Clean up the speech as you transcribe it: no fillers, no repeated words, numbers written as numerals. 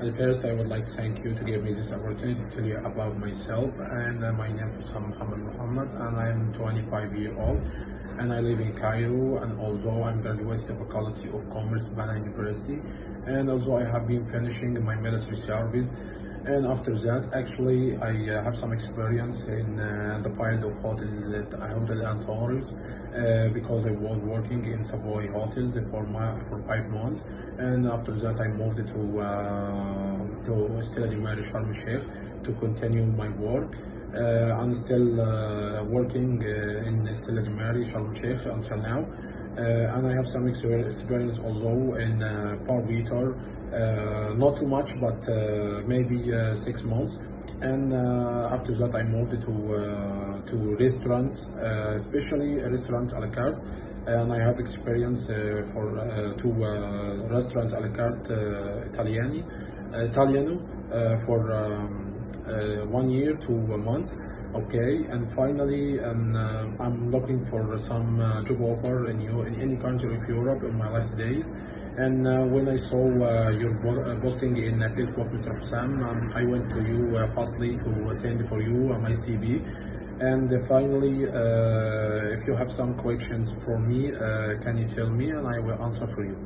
At first, I would like to thank you to give me this opportunity to tell you about myself. And my name is Muhammad, and I am 25 years old, and I live in Cairo. And although I'm graduated the Faculty of Commerce, Bana University, and also I have been finishing my military service. And after that, actually, I have some experience in the field of hotel and tours because I was working in Savoy hotels for 5 months. And after that, I moved to Stella di Mare Sharm el Sheikh to continue my work. I'm still working in Stella di Mare Sharm el Sheikh until now. And I have some experience also in bar waiter, not too much, but maybe 6 months. And after that, I moved to restaurants, especially a restaurant a la carte. And I have experience for two restaurants a la carte Italiano for 1 year to a month. Okay, and finally, I'm looking for some job offer in any country of Europe in my last days. And when I saw your posting in Facebook, Mr. Hussam, I went to you firstly to send for you my CV. And finally, if you have some questions for me, can you tell me, and I will answer for you.